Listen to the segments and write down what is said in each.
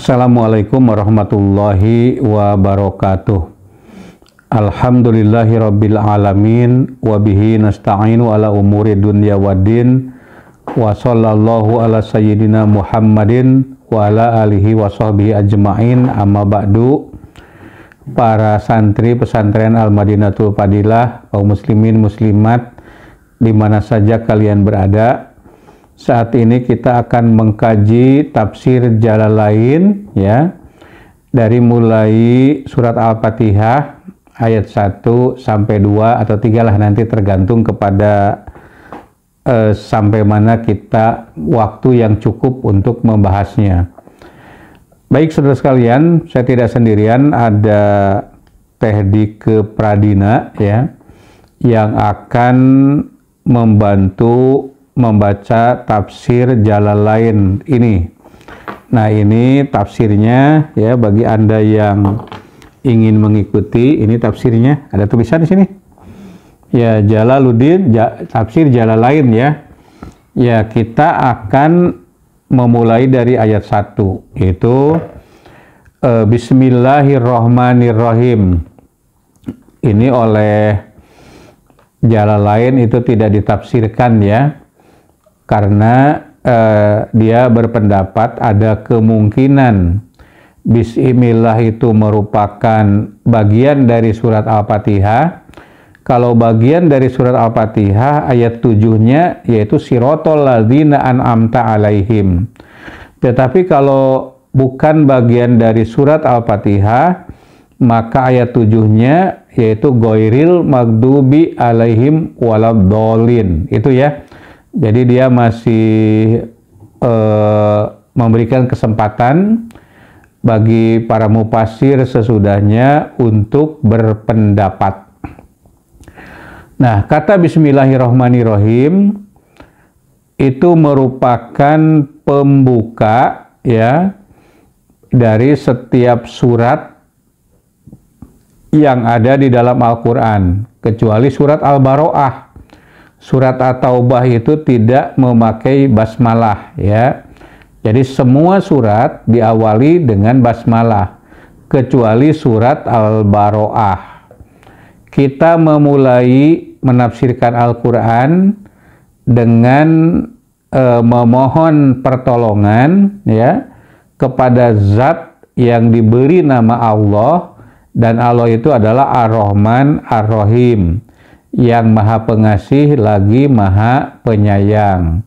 Assalamualaikum warahmatullahi wabarakatuh. Alhamdulillahi rabbil alamin, wabihi nasta'inu ala umuri dunya waddin, wa sallallahu ala sayyidina Muhammadin wa ala alihi wa sahbihi ajma'in, amma ba'du. Para santri pesantren Al-Madinatul Fadilah, kaum muslimin muslimat di mana saja kalian berada, saat ini kita akan mengkaji tafsir Jalalain, ya, dari mulai surat Al-Fatihah ayat 1 sampai 2 atau 3 lah, nanti tergantung kepada sampai mana kita waktu yang cukup untuk membahasnya. Baik saudara sekalian, saya tidak sendirian, ada Teh Dike Pradina, ya, yang akan membantu membaca tafsir Jalalain ini. Nah, ini tafsirnya, ya, bagi Anda yang ingin mengikuti, ini tafsirnya ada tulisan di sini. Ya, Jalaluddin tafsir Jalalain, ya. Ya, kita akan memulai dari ayat 1, yaitu Bismillahirrahmanirrahim. Ini oleh Jalalain itu tidak ditafsirkan, ya, karena dia berpendapat ada kemungkinan Bismillah itu merupakan bagian dari surat Al-Fatihah. Kalau bagian dari surat Al-Fatihah ayat 7-nya yaitu sirotol ladzina an'amta alaihim. Tetapi kalau bukan bagian dari surat Al-Fatihah, maka ayat 7-nya yaitu ghairil maghdubi alaihim waladdallin. Itu, ya. Jadi dia masih memberikan kesempatan bagi para mufasir sesudahnya untuk berpendapat. Nah, kata Bismillahirrahmanirrahim itu merupakan pembuka, ya, dari setiap surat yang ada di dalam Al-Quran, kecuali surat Al-Baro'ah. Surat At-Taubah itu tidak memakai basmalah, ya. Jadi semua surat diawali dengan basmalah, kecuali surat Al-Baro'ah. Kita memulai menafsirkan Al-Quran dengan memohon pertolongan, ya, kepada zat yang diberi nama Allah, dan Allah itu adalah Ar-Rahman Ar-Rahim, yang maha pengasih lagi maha penyayang.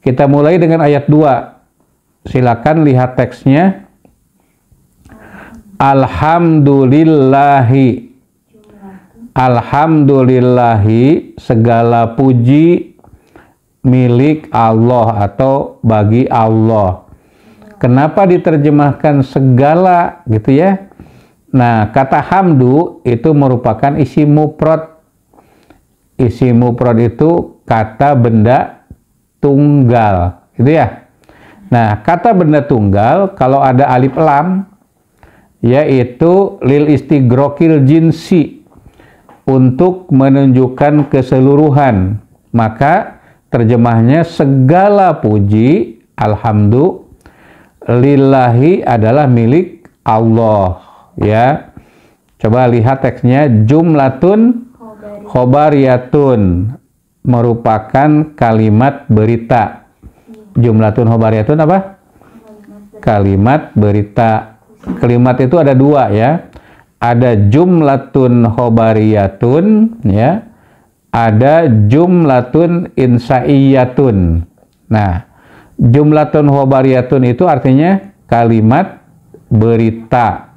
Kita mulai dengan ayat 2. Silakan lihat teksnya. Alhamdulillahi. Alhamdulillahi, segala puji milik Allah atau bagi Allah. Kenapa diterjemahkan segala gitu, ya? Nah, kata hamdu itu merupakan isim mufrad. Isim mufrad itu kata benda tunggal, gitu, ya. Nah, kata benda tunggal kalau ada alif lam, yaitu lil istighraqil jinsi, untuk menunjukkan keseluruhan, maka terjemahnya segala puji, alhamdulillahi, adalah milik Allah, ya. Coba lihat teksnya. Jumlatun khobariyatun merupakan kalimat berita. Jumlatun khobariyatun apa? Kalimat berita. Kalimat itu ada 2, ya. Ada jumlatun khobariyatun, ya. Ada jumlatun insaiyatun. Nah, jumlatun khobariyatun itu artinya kalimat berita,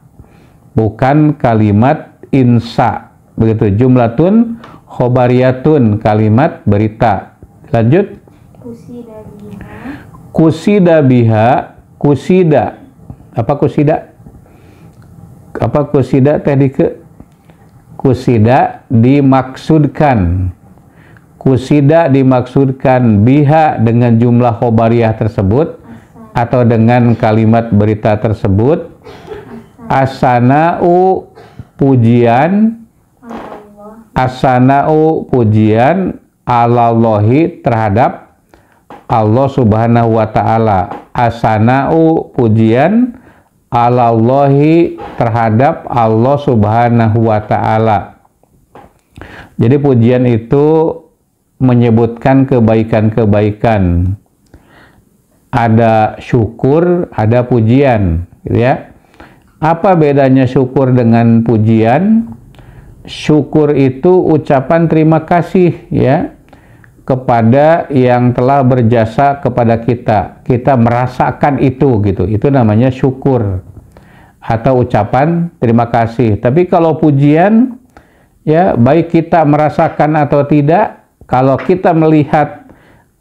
bukan kalimat insa. Begitu, jumlatun khobariyatun, kalimat berita. Lanjut. Kusida biha. Kusida. Apa kusida? Apa kusida tadi ke? Kusida dimaksudkan. Kusida dimaksudkan biha dengan jumlah khobariyah tersebut atau dengan kalimat berita tersebut. Asana'u, pujian. As-sana'u, pujian, alallahi, terhadap Allah subhanahu wa ta'ala. As-sana'u, pujian, alallahi terhadap Allah Subhanahu wa ta'ala. Jadi pujian itu menyebutkan kebaikan-kebaikan. Ada syukur, ada pujian, gitu ya. Apa bedanya syukur dengan pujian? Syukur itu ucapan terima kasih ya kepada yang telah berjasa kepada kita. Kita merasakan itu gitu. Itu namanya syukur atau ucapan terima kasih. Tapi kalau pujian ya, baik kita merasakan atau tidak, kalau kita melihat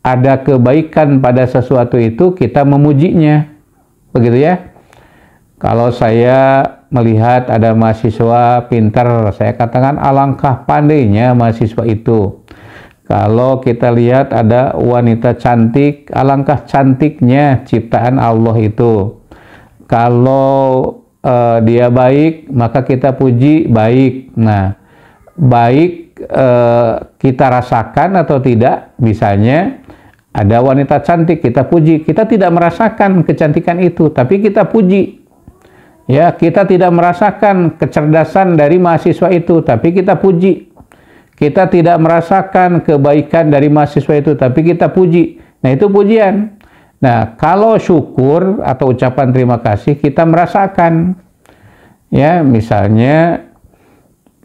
ada kebaikan pada sesuatu itu, kita memujinya. Begitu ya. Kalau saya melihat ada mahasiswa pintar, saya katakan alangkah pandainya mahasiswa itu. Kalau kita lihat ada wanita cantik, alangkah cantiknya ciptaan Allah itu. Kalau dia baik, maka kita puji baik. Nah, baik kita rasakan atau tidak, misalnya ada wanita cantik, kita puji. Kita tidak merasakan kecantikan itu, tapi kita puji. Ya, kita tidak merasakan kecerdasan dari mahasiswa itu, tapi kita puji. Kita tidak merasakan kebaikan dari mahasiswa itu, tapi kita puji. Nah, itu pujian. Nah, kalau syukur atau ucapan terima kasih, kita merasakan. Ya, misalnya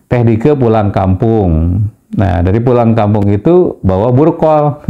Teh Dike pulang kampung. Nah, dari pulang kampung itu bawa burkol.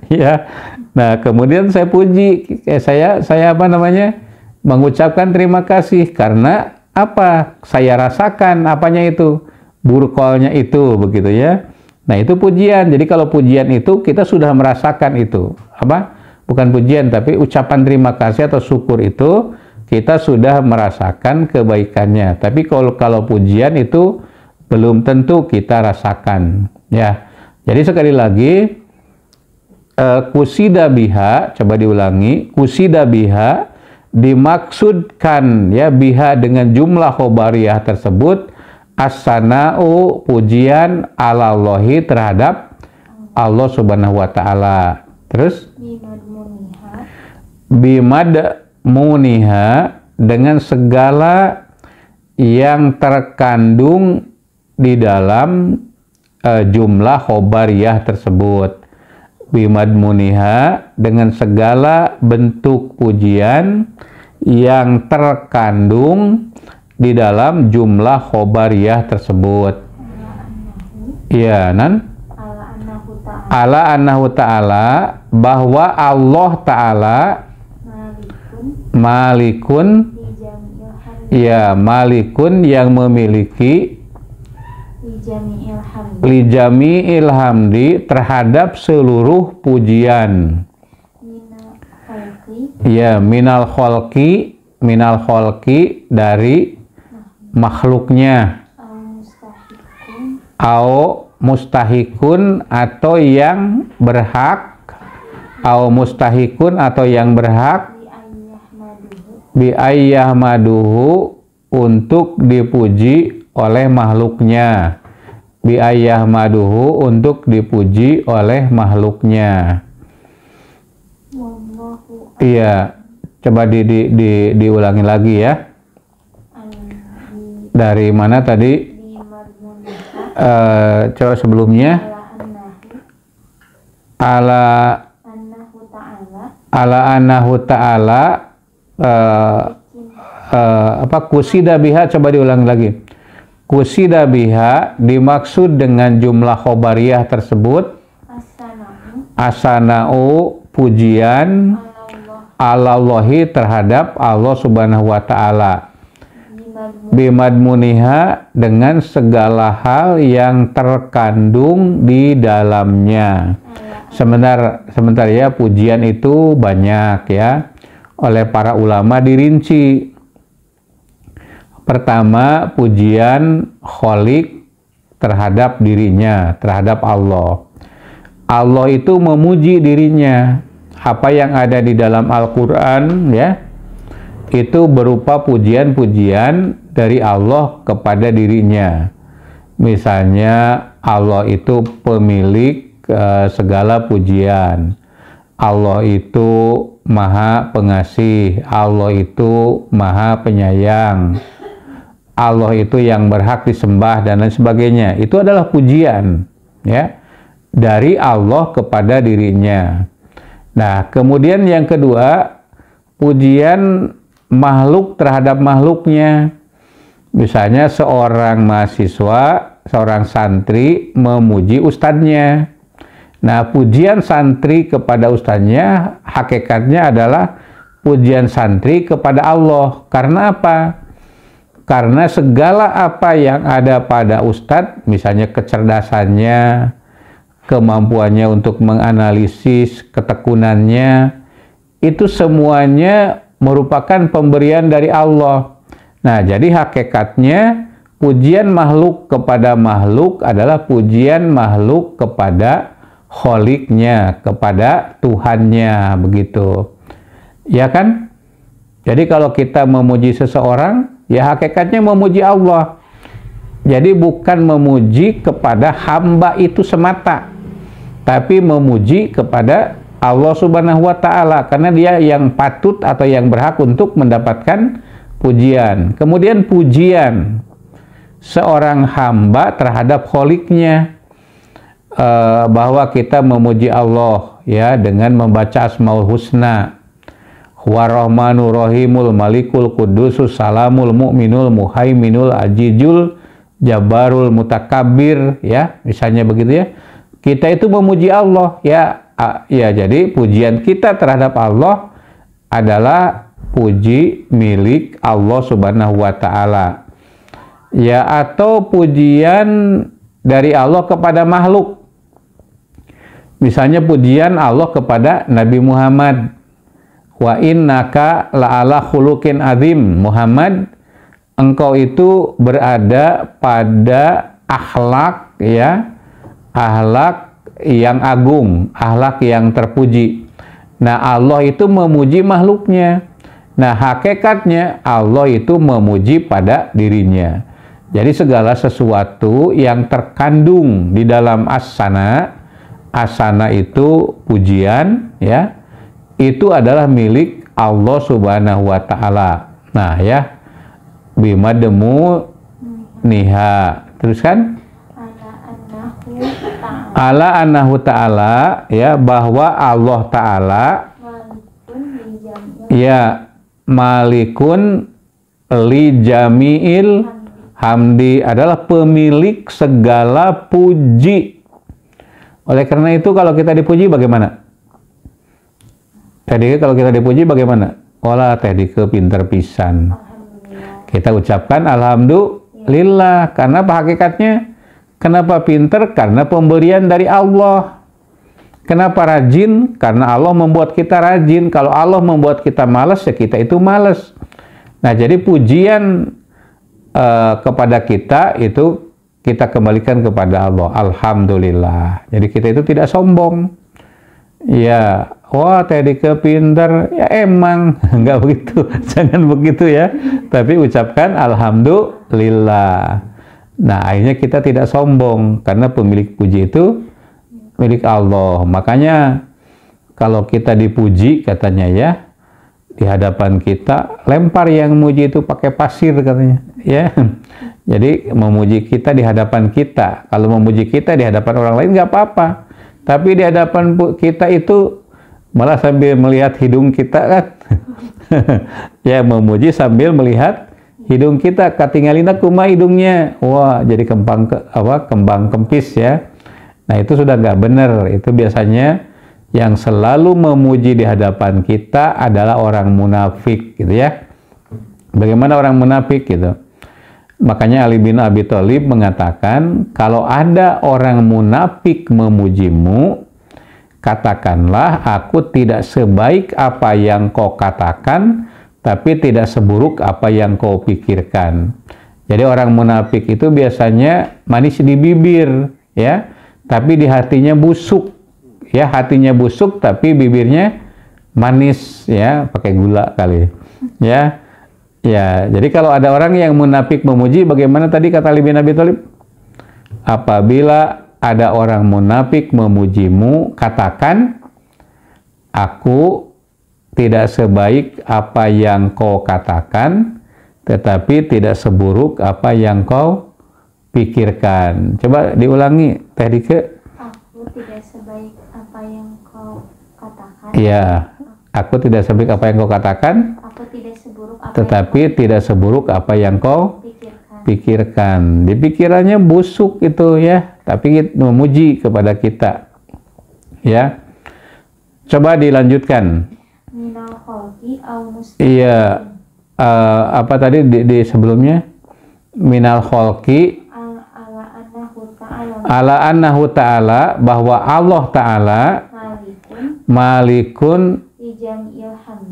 Ya. Nah, kemudian saya puji, saya apa namanya? Mengucapkan terima kasih karena apa? Saya rasakan apanya itu? Burkolnya itu, begitu ya. Nah, itu pujian. Jadi kalau pujian itu kita sudah merasakan itu. Apa? Bukan pujian, tapi ucapan terima kasih atau syukur itu kita sudah merasakan kebaikannya. Tapi kalau pujian itu belum tentu kita rasakan, ya. Jadi sekali lagi, kusida biha, coba diulangi, kusida biha dimaksudkan ya biha dengan jumlah khobariyah tersebut as-sana'u pujian alallahi terhadap Allah Subhanahu wa ta'ala. Terus bimad muniha dengan segala yang terkandung di dalam jumlah khobariyah tersebut. Bimad muniha dengan segala bentuk pujian yang terkandung di dalam jumlah khobariyah tersebut. Iya, nan? Ala annahu ta'ala, bahwa Allah ta'ala malikun, ya, malikun yang memiliki lijami'il hamdi terhadap seluruh pujian. Ya, minal kholqi dari makhluknya. Au mustahikun atau yang berhak. Au mustahikun atau yang berhak. Bi ayyahmaduhu untuk dipuji oleh makhluknya. Bi ayyahmaduhu untuk dipuji oleh makhluknya. Iya, coba diulangi lagi ya. Dari mana tadi? Coba sebelumnya. Ala annahu ta'ala apa kusida biha, coba diulangi lagi. Kusida biha dimaksud dengan jumlah khobariyah tersebut asana'u pujian alallahi terhadap Allah Subhanahu wa ta'ala. Bimadmuniha dengan segala hal yang terkandung di dalamnya. Sebentar ya, pujian itu banyak ya. Oleh para ulama dirinci. Pertama, pujian kholik terhadap dirinya, terhadap Allah. Allah itu memuji dirinya. Apa yang ada di dalam Al-Quran ya, itu berupa pujian-pujian dari Allah kepada dirinya. Misalnya Allah itu pemilik segala pujian. Allah itu Maha Pengasih, Allah itu Maha Penyayang, Allah itu yang berhak disembah dan lain sebagainya. Itu adalah pujian, ya, dari Allah kepada dirinya. Nah, kemudian yang kedua, pujian makhluk terhadap makhluknya. Misalnya seorang mahasiswa, seorang santri memuji ustadznya. Nah, pujian santri kepada ustadznya hakikatnya adalah pujian santri kepada Allah. Karena apa? Karena segala apa yang ada pada ustadz, misalnya kecerdasannya, kemampuannya untuk menganalisis, ketekunannya, itu semuanya merupakan pemberian dari Allah. Nah, jadi hakikatnya pujian makhluk kepada makhluk adalah pujian makhluk kepada kholiknya, kepada Tuhannya, begitu. Ya kan? Jadi kalau kita memuji seseorang, ya hakikatnya memuji Allah. Jadi bukan memuji kepada hamba itu semata, tapi memuji kepada Allah Subhanahu wa Ta'ala, karena dia yang patut atau yang berhak untuk mendapatkan pujian. Kemudian pujian seorang hamba terhadap kholiknya, bahwa kita memuji Allah ya dengan membaca Asmaul Husna, Warahmanu Rahimul Malikul Qudusus Salamul Mu'minul Muhaiminul Ajijul Jabarul Mutakabbir, ya, misalnya begitu ya. Kita itu memuji Allah, ya, ya, jadi pujian kita terhadap Allah adalah puji milik Allah Subhanahu wa Ta'ala. Ya, atau pujian dari Allah kepada makhluk. Misalnya pujian Allah kepada Nabi Muhammad. Wa innaka la'ala khuluqin azim. Muhammad, engkau itu berada pada akhlak, ya, akhlak yang agung, akhlak yang terpuji. Nah, Allah itu memuji makhluknya. Nah, hakikatnya Allah itu memuji pada dirinya. Jadi segala sesuatu yang terkandung di dalam as-sana, as-sana itu pujian, ya, itu adalah milik Allah Subhanahu wa Ta'ala. Nah, ya, bima demu niha. Teruskan? Ala annahu ta'ala, ya, bahwa Allah Ta'ala ya malikun li jami'il hamdi, adalah pemilik segala puji. Oleh karena itu kalau kita dipuji bagaimana? Tadi kalau kita dipuji bagaimana? Olah tadi ke pinter pisan. Kita ucapkan alhamdulillah. Karena apa hakikatnya? Kenapa pinter? Karena pemberian dari Allah. Kenapa rajin? Karena Allah membuat kita rajin. Kalau Allah membuat kita malas, ya kita itu malas. Nah, jadi pujian kepada kita itu kita kembalikan kepada Allah. Alhamdulillah. Jadi kita itu tidak sombong. Ya, wah tadi ke pinter. Ya emang, enggak begitu. Jangan begitu ya. Tapi ucapkan alhamdulillah. Nah, akhirnya kita tidak sombong karena pemilik puji itu milik Allah. Makanya kalau kita dipuji katanya ya, di hadapan kita lempar yang muji itu pakai pasir katanya, ya. Jadi memuji kita di hadapan kita. Kalau memuji kita di hadapan orang lain nggak apa-apa. Tapi di hadapan kita itu malah sambil melihat hidung kita kan. Ya, memuji sambil melihat hidung kita, katingalina kuma hidungnya, wah jadi kembang kempis ya. Nah, itu sudah nggak benar. Itu biasanya yang selalu memuji di hadapan kita adalah orang munafik, gitu ya. Bagaimana orang munafik gitu? Makanya Ali bin Abi Thalib mengatakan, kalau ada orang munafik memujimu, katakanlah aku tidak sebaik apa yang kau katakan, tapi tidak seburuk apa yang kau pikirkan. Jadi orang munafik itu biasanya manis di bibir, ya, tapi di hatinya busuk. Ya, hatinya busuk tapi bibirnya manis, ya, pakai gula kali. Ya. Ya, jadi kalau ada orang yang munafik memuji, bagaimana tadi kata Ali bin Abi Thalib? Apabila ada orang munafik memujimu, katakan aku tidak sebaik apa yang kau katakan, tetapi tidak seburuk apa yang kau pikirkan. Coba diulangi, Teh Dike. Aku tidak sebaik apa yang kau katakan. Iya, aku tidak sebaik apa yang kau katakan, Aku tidak seburuk apa tetapi yang tidak seburuk apa yang kau kau pikirkan. pikirkan. Di pikirannya busuk itu ya, tapi memuji kepada kita. Ya. Coba dilanjutkan. Minal kholqi au mustaqim. Iya, apa tadi di sebelumnya? Minal kholqi ala annahu ta'ala, bahwa Allah ta'ala malikun.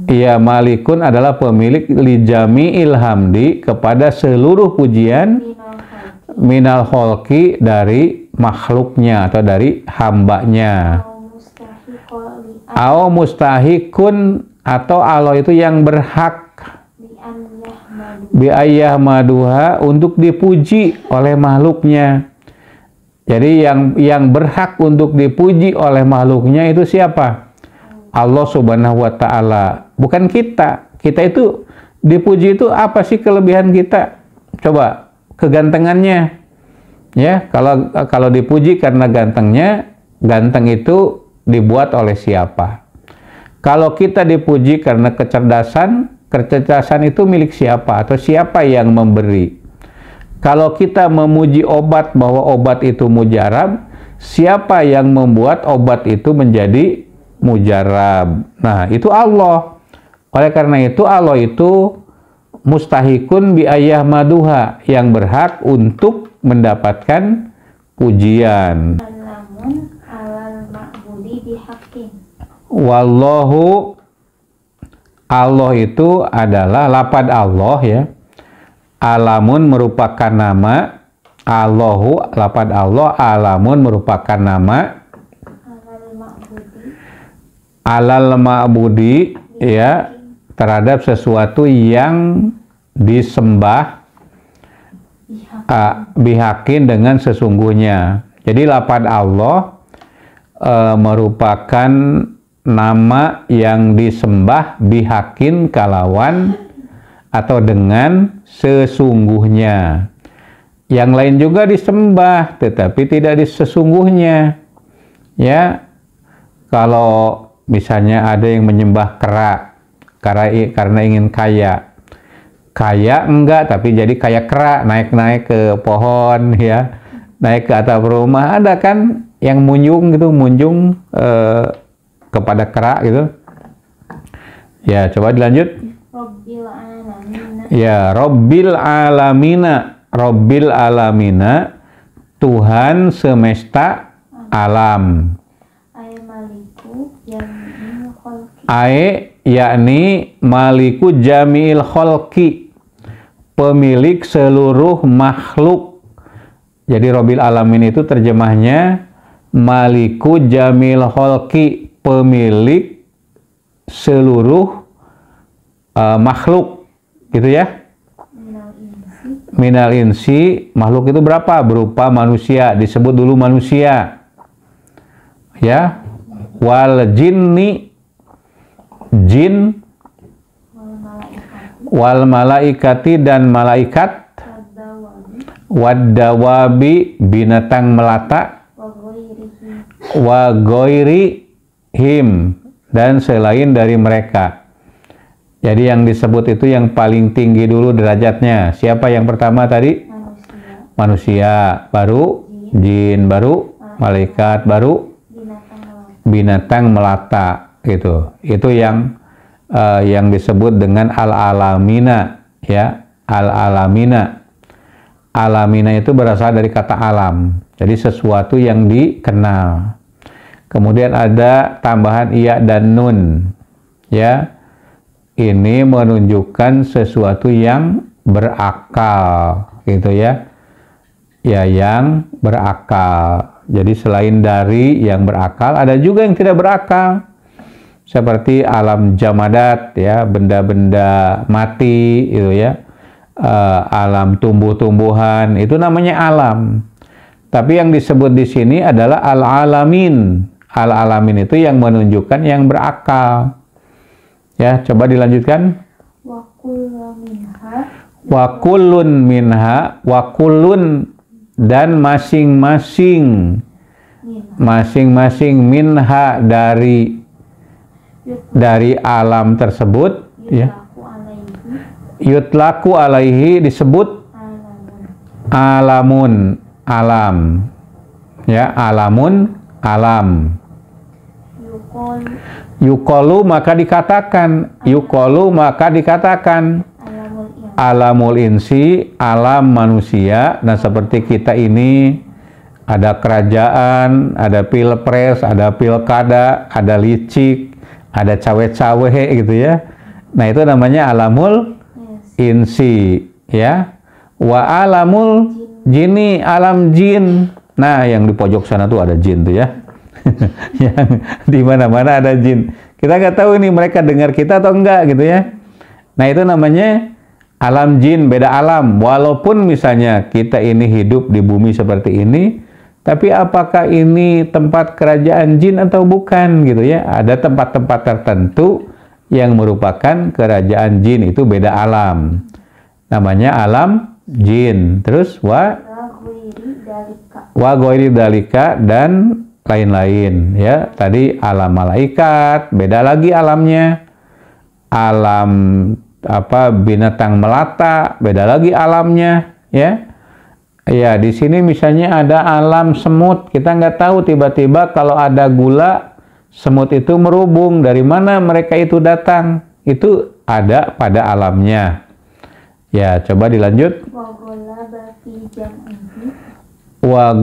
Iya, malikun adalah pemilik lijami'il hamdi, kepada seluruh pujian, minal kholqi dari makhluknya atau dari hambanya. Au mustahikun, atau Allah itu yang berhak bi ayyah maduha, untuk dipuji oleh makhluknya. Jadi yang berhak untuk dipuji oleh makhluknya itu siapa? Allah Subhanahu wa taala, bukan kita. Kita itu dipuji itu apa sih kelebihan kita? Coba, kegantengannya. Ya, kalau dipuji karena gantengnya, ganteng itu dibuat oleh siapa? Kalau kita dipuji karena kecerdasan, kecerdasan itu milik siapa atau siapa yang memberi? Kalau kita memuji obat bahwa obat itu mujarab, siapa yang membuat obat itu menjadi mujarab? Nah, itu Allah. Oleh karena itu Allah itu mustahikun bi ayyah maduha, yang berhak untuk mendapatkan pujian. Wallahu, Allah itu adalah lapad Allah ya. Alamun merupakan nama, Allahu lapad Allah, alamun merupakan nama, alal ma'budi ya, terhadap sesuatu yang disembah, bihakin dengan sesungguhnya. Jadi lapad Allah merupakan nama yang disembah bihakin, kalawan atau dengan sesungguhnya. Yang lain juga disembah tetapi tidak sesungguhnya. Ya, kalau misalnya ada yang menyembah kera karena ingin kaya. Kaya enggak, tapi jadi kaya kera, naik-naik ke pohon ya, naik ke atap rumah. Ada kan yang munjung gitu, kepada kera gitu. Ya, coba dilanjut. Rabbil alamina. Ya, Rabbil alamina. Rabbil alamina, Tuhan semesta alam. Ae yakni maliku jami'il kholqi, pemilik seluruh makhluk. Jadi Rabbil alamin itu terjemahnya maliku jamil kholqi, pemilik seluruh makhluk, gitu ya. Minal insi, makhluk itu berapa? Berupa manusia, disebut dulu manusia. Ya. Wal jinni, jin, wal malaikati, dan malaikat, wadawabi, binatang melata, wa goiri him, dan selain dari mereka. Jadi yang disebut itu yang paling tinggi dulu derajatnya. Siapa yang pertama tadi? Manusia, baru jin, baru malaikat, baru binatang melata, gitu. Itu yang disebut dengan al-alamina, ya, al-alamina. Alamina itu berasal dari kata alam, jadi sesuatu yang dikenal. Kemudian ada tambahan iya dan nun, ya. Ini menunjukkan sesuatu yang berakal, gitu ya. Ya, yang berakal. Jadi selain dari yang berakal, ada juga yang tidak berakal. Seperti alam jamadat, ya, benda-benda mati, gitu ya. Alam tumbuh-tumbuhan, itu namanya alam. Tapi yang disebut di sini adalah al-alamin. Al-alamin itu yang menunjukkan yang berakal. Ya, coba dilanjutkan. Wa kullu minha Wa kullun minha, wa kullun dan masing-masing minha dari alam tersebut ya. Yutlaku alaihi disebut alam ya, alamun alam. Yukolu maka dikatakan alamul insi, alam manusia. Nah, seperti kita ini ada kerajaan, ada pilpres, ada pilkada, ada licik, ada cawe-cawe gitu ya. Nah, itu namanya alamul insi ya. Wa alamul jini, alam jin. Nah, yang di pojok sana tuh ada jin tuh ya. Yang di mana-mana ada jin. Kita nggak tahu ini mereka dengar kita atau enggak gitu ya. Nah, itu namanya alam jin, beda alam. Walaupun misalnya kita ini hidup di bumi seperti ini, tapi apakah ini tempat kerajaan jin atau bukan gitu ya? Ada tempat-tempat tertentu yang merupakan kerajaan jin, itu beda alam. Namanya alam jin. Terus wa ghairi dalika dan lain-lain ya. Tadi alam malaikat, beda lagi alamnya. Alam binatang melata, beda lagi alamnya ya. Ya, di sini misalnya ada alam semut, kita nggak tahu tiba-tiba kalau ada gula, semut itu merubung. Dari mana mereka itu datang? Itu ada pada alamnya. Ya, coba dilanjut. Wa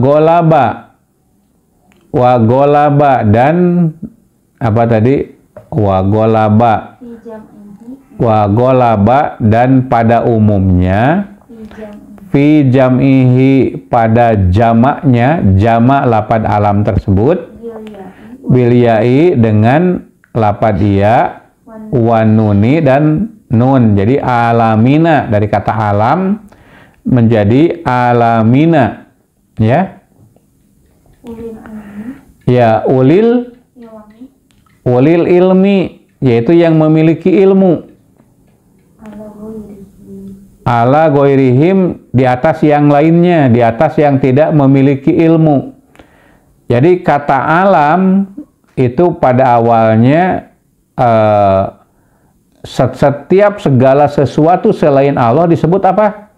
golaba dan apa tadi? Wa golaba dan pada umumnya fi jam'ihi pada jamaknya, jamak lapad alam tersebut bilyai dengan lapad iya wanuni dan nun. Jadi alamina dari kata alam menjadi alamina ya. Ya, ulil ilmi, yaitu yang memiliki ilmu. Ala goirihim, di atas yang lainnya, di atas yang tidak memiliki ilmu. Jadi kata alam itu pada awalnya setiap segala sesuatu selain Allah disebut apa?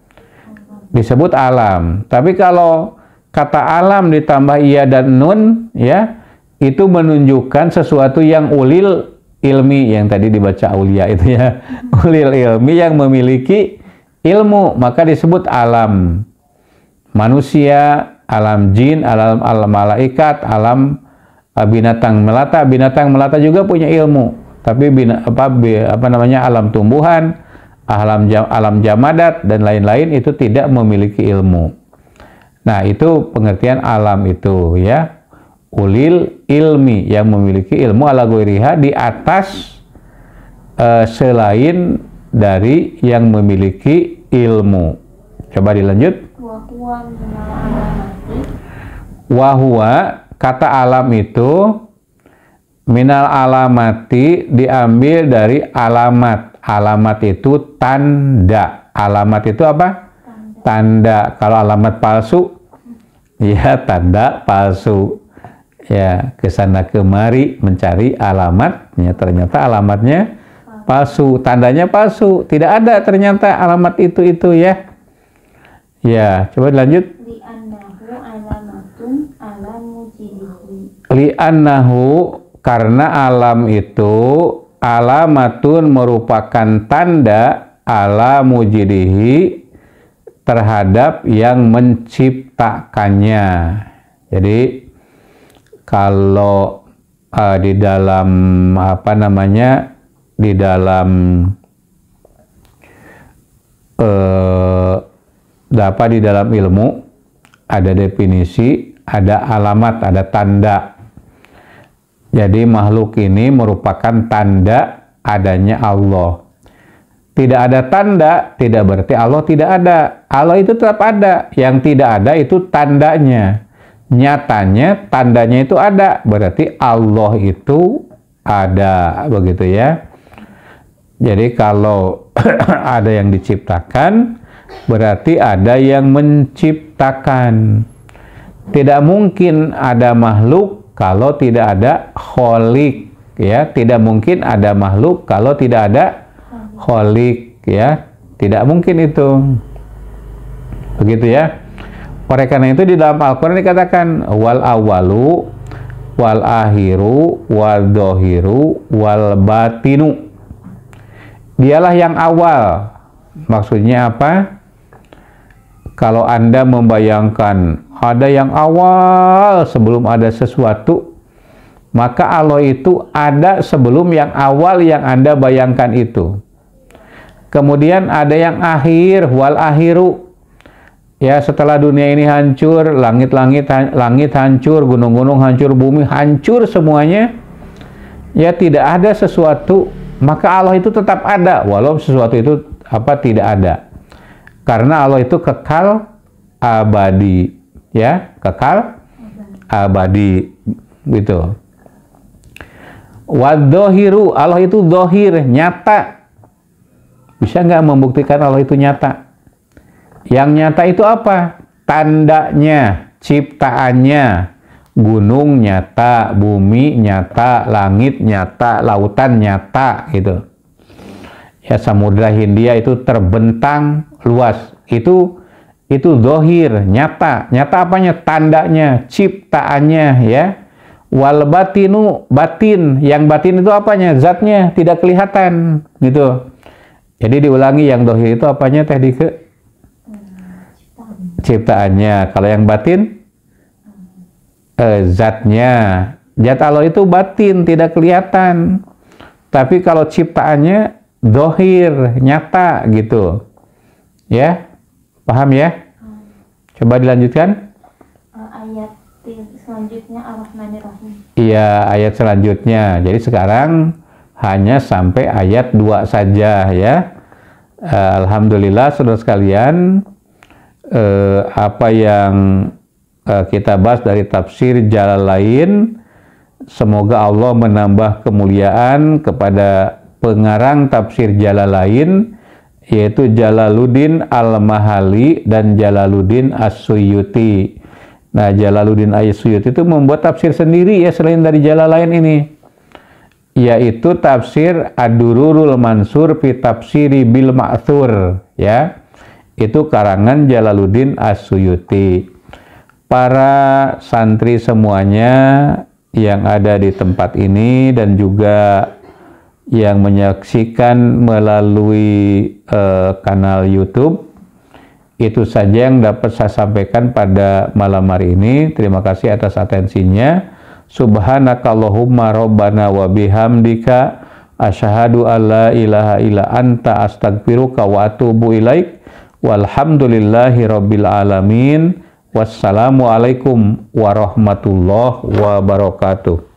Disebut alam. Tapi kalau kata alam ditambah iya dan nun ya, itu menunjukkan sesuatu yang ulil ilmi, yang tadi dibaca aulia itu ya. Ulil ilmi, yang memiliki ilmu, maka disebut alam manusia, alam jin, alam malaikat, alam binatang melata. Binatang melata juga punya ilmu, tapi alam tumbuhan, alam jamadat dan lain-lain itu tidak memiliki ilmu. Nah, itu pengertian alam itu ya. Ulil ilmi, yang memiliki ilmu, ala ghairiha, di atas selain dari yang memiliki ilmu. Coba dilanjut. Wahwa, kata alam itu minal alamati, diambil dari alamat. Alamat itu tanda. Alamat itu apa? Tanda. Kalau alamat palsu ya tanda palsu ya. Kesana kemari mencari alamatnya, ternyata alamatnya palsu, tandanya palsu, tidak ada ternyata alamat itu ya. Ya, coba dilanjut. Li'annahu, karena alam itu alamatun merupakan tanda ala mujidihi, terhadap yang menciptakannya. Jadi kalau di dalam di dalam ilmu ada definisi, ada alamat, ada tanda. Jadi makhluk ini merupakan tanda adanya Allah. Tidak ada tanda, tidak berarti Allah tidak ada. Allah itu tetap ada. Yang tidak ada itu tandanya. Nyatanya tandanya itu ada. Berarti Allah itu ada. Begitu ya. Jadi kalau ada yang diciptakan, berarti ada yang menciptakan. Tidak mungkin ada makhluk kalau tidak ada kholik, ya. Tidak mungkin ada makhluk kalau tidak ada kholik, ya. Tidak mungkin itu. Begitu ya. Oleh karena itu di dalam Al-Quran dikatakan wal awalu wal akhiru wal dohiru wal batinu. Dialah yang awal. Maksudnya apa? Kalau Anda membayangkan ada yang awal sebelum ada sesuatu, maka Allah itu ada sebelum yang awal yang Anda bayangkan itu. Kemudian ada yang akhir, wal akhiru. Ya, setelah dunia ini hancur, langit hancur, gunung-gunung hancur, bumi hancur semuanya. Ya, tidak ada sesuatu, maka Allah itu tetap ada walau sesuatu itu tidak ada. Karena Allah itu kekal abadi, ya, kekal abadi gitu. Wadzohiru, Allah itu zohir, nyata. Bisa nggak membuktikan Allah itu nyata? Yang nyata itu apa? Tandanya, ciptaannya. Gunung nyata, bumi nyata, langit nyata, lautan nyata gitu. Ya, Samudra Hindia itu terbentang luas. Itu zahir, nyata. Nyata apanya? Tandanya, ciptaannya, ya. Wal batinu, batin. Yang batin itu apanya? Zatnya, tidak kelihatan gitu. Jadi diulangi, yang zahir itu apanya Teh Dike? Ciptaannya. Kalau yang batin? Zatnya. Zat Allah itu batin, tidak kelihatan. Tapi kalau ciptaannya zahir, nyata gitu. Ya, paham ya? Coba dilanjutkan. Ayat selanjutnya Ar-Rahmanir-Rahim. Iya, ayat selanjutnya. Jadi sekarang hanya sampai ayat 2 saja ya. Alhamdulillah saudara sekalian, apa yang kita bahas dari tafsir Jalalain, semoga Allah menambah kemuliaan kepada pengarang tafsir Jalalain, yaitu Jalaluddin Al-Mahali dan Jalaluddin As-Suyuti. Nah, Jalaluddin As-Suyuti itu membuat tafsir sendiri ya selain dari Jalalain ini, yaitu tafsir Ad-Dururul Mansur fi Tafsiri bil Ma'thur ya. Itu karangan Jalaluddin As-Suyuti. Para santri semuanya yang ada di tempat ini dan juga yang menyaksikan melalui kanal YouTube, itu saja yang dapat saya sampaikan pada malam hari ini. Terima kasih atas atensinya. Subhanakallahumma rabbana wa bihamdika asyhadu alla ilaha illa anta astaghfiruka wa atubu ilaik. Walhamdulillahi rabbil alamin. Wassalamualaikum warahmatullahi wabarakatuh.